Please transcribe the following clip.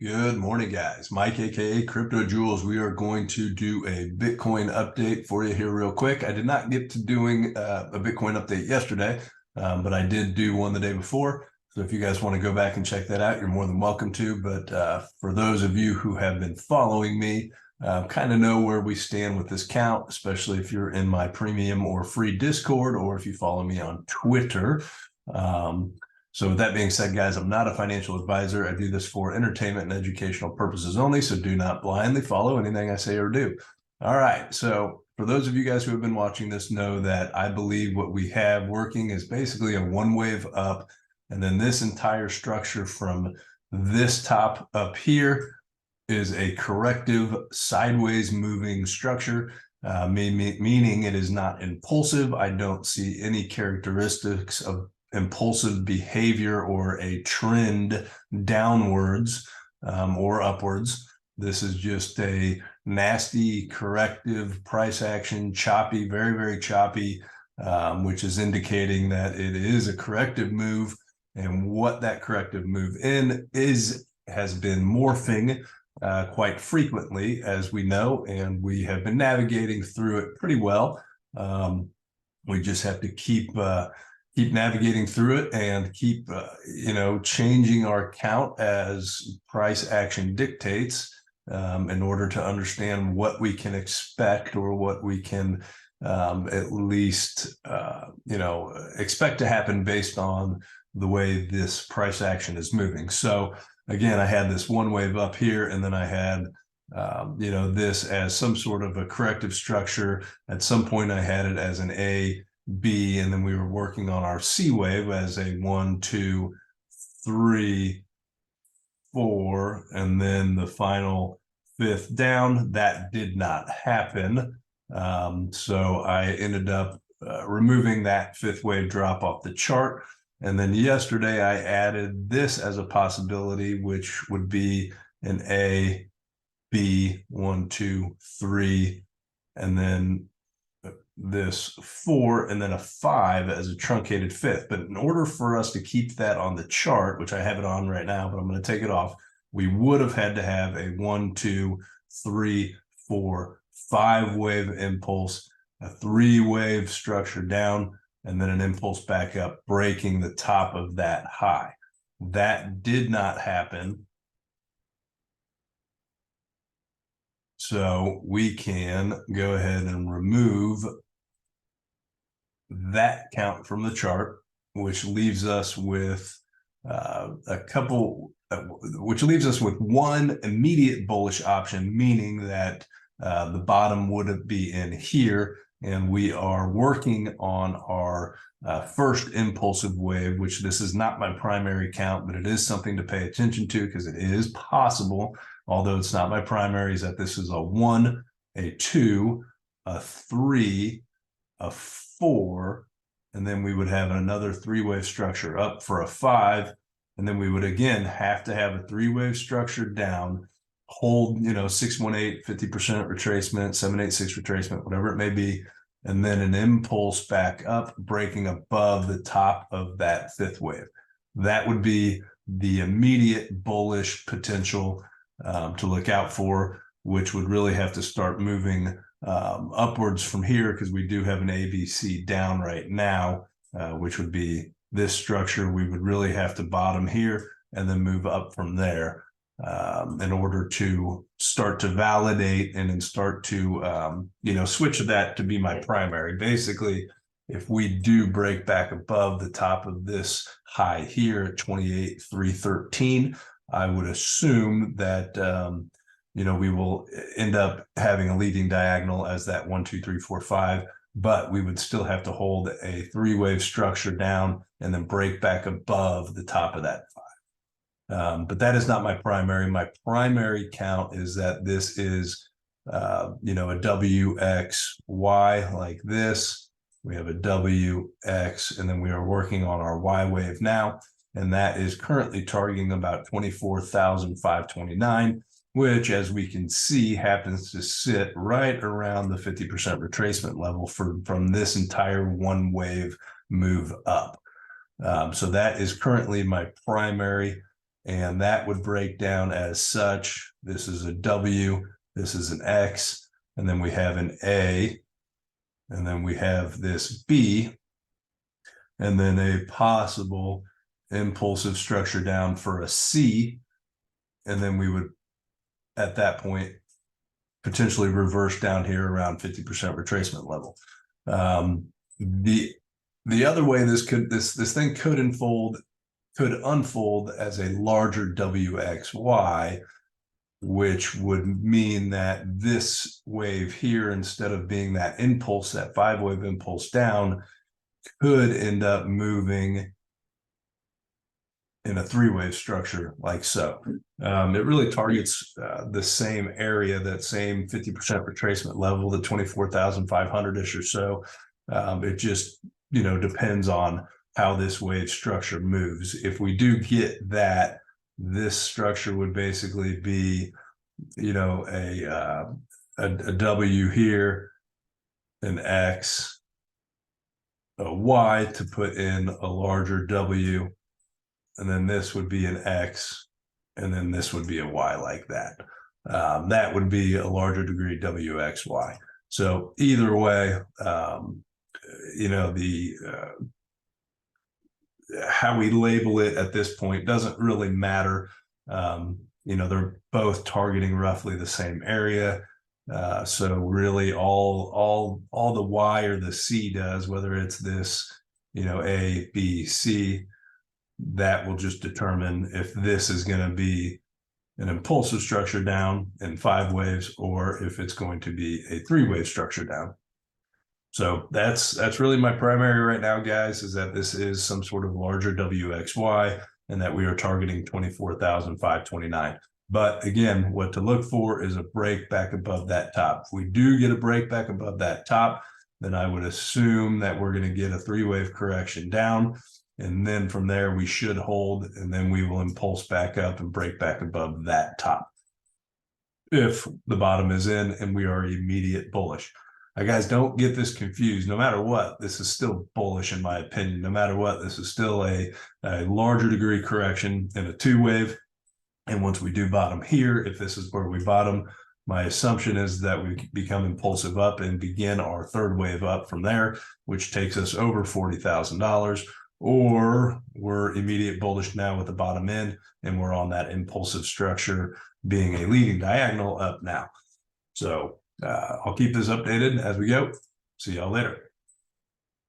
Good morning, guys. Mike, aka Crypto Jewels. We are going to do a Bitcoin update for you here real quick. I did not get to doing a Bitcoin update yesterday, but I did do one the day before. So if you guys want to go back and check that out, you're more than welcome to. But for those of you who have been following me, kind of know where we stand with this count, especially if you're in my premium or free Discord, or if you follow me on Twitter. So with that being said, guys, I'm not a financial advisor. I do this for entertainment and educational purposes only, so do not blindly follow anything I say or do. All right, so for those of you guys who have been watching this, know that I believe what we have working is basically a one wave up, and then this entire structure from this top up here is a corrective sideways moving structure, meaning it is not impulsive. I don't see any characteristics of impulsive behavior or a trend downwards or upwards. This is just a nasty corrective price action, choppy, very, very choppy, which is indicating that it is a corrective move. And what that corrective move in has been morphing quite frequently, as we know, and we have been navigating through it pretty well. We just have to keep navigating through it and keep changing our count as price action dictates, in order to understand what we can expect, or what we can at least expect to happen based on the way this price action is moving. So again, I had this one wave up here, and then I had this as some sort of a corrective structure. At some point I had it as an A, B, and then we were working on our C wave as a 1, 2, 3, 4, and then the final fifth down. That did not happen. So I ended up removing that fifth wave drop off the chart. And then yesterday I added this as a possibility, which would be an A, B, 1, 2, 3, and then this 4, and then a 5 as a truncated fifth. But in order for us to keep that on the chart, which I have it on right now, but I'm going to take it off, we would have had to have a 1, 2, 3, 4, 5 wave impulse, a 3 wave structure down, and then an impulse back up, breaking the top of that high. That did not happen. So we can go ahead and remove that count from the chart, which leaves us with which leaves us with one immediate bullish option, meaning that the bottom would be in here, and we are working on our first impulsive wave, which this is not my primary count, but it is something to pay attention to, because it is possible, although it's not my primary, is that this is a 1, a 2, a 3, a 4, and then we would have another 3-wave structure up for a 5, and then we would again have to have a 3-wave structure down, hold 618, 50% retracement, 786 retracement, whatever it may be, and then an impulse back up, breaking above the top of that 5th wave. That would be the immediate bullish potential to look out for, which would really have to start moving upwards from here, because we do have an ABC down right now, which would be this structure. We would really have to bottom here and then move up from there in order to start to validate and then start to switch that to be my primary. Basically, if we do break back above the top of this high here at 28,313, I would assume that we will end up having a leading diagonal as that 1, 2, 3, 4, 5, but we would still have to hold a 3-wave structure down and then break back above the top of that 5. But that is not my primary. My primary count is that this is a WXY like this. We have a WX, and then we are working on our Y wave now, and that is currently targeting about 24,529, which, as we can see, happens to sit right around the 50% retracement level from this entire one wave move up. So that is currently my primary. And that would break down as such. This is a W, this is an X, and then we have an A, and then we have this B, and then a possible impulsive structure down for a C. And then we would, at that point, potentially reverse down here around 50% retracement level. The other way this thing could unfold as a larger WXY, which would mean that this wave here, instead of being that impulse, that 5-wave impulse down, could end up moving in a 3-wave structure like so. It really targets the same area, that same 50% retracement level, the 24,500-ish or so. It just, depends on how this wave structure moves. If we do get that, this structure would basically be, a W here, an X, a Y to put in a larger W, and then this would be an X, and then this would be a Y like that. That would be a larger degree WXY. So either way, how we label it at this point doesn't really matter. They're both targeting roughly the same area. So really all the Y or the C does, whether it's this, A, B, C, that will just determine if this is going to be an impulsive structure down in 5 waves, or if it's going to be a 3-wave structure down. So that's really my primary right now, guys, is that this is some sort of larger WXY and that we are targeting 24,529. But again, what to look for is a break back above that top. If we do get a break back above that top, then I would assume that we're going to get a 3-wave correction down. And then from there, we should hold, and then we will impulse back up and break back above that top if the bottom is in and we are immediate bullish. Guys, don't get this confused. No matter what, this is still bullish in my opinion. No matter what, this is still a larger degree correction in a 2-wave. And once we do bottom here, if this is where we bottom, my assumption is that we become impulsive up and begin our 3rd wave up from there, which takes us over $40,000. Or we're immediate bullish now with the bottom end, and we're on that impulsive structure being a leading diagonal up now. So I'll keep this updated as we go. See y'all later.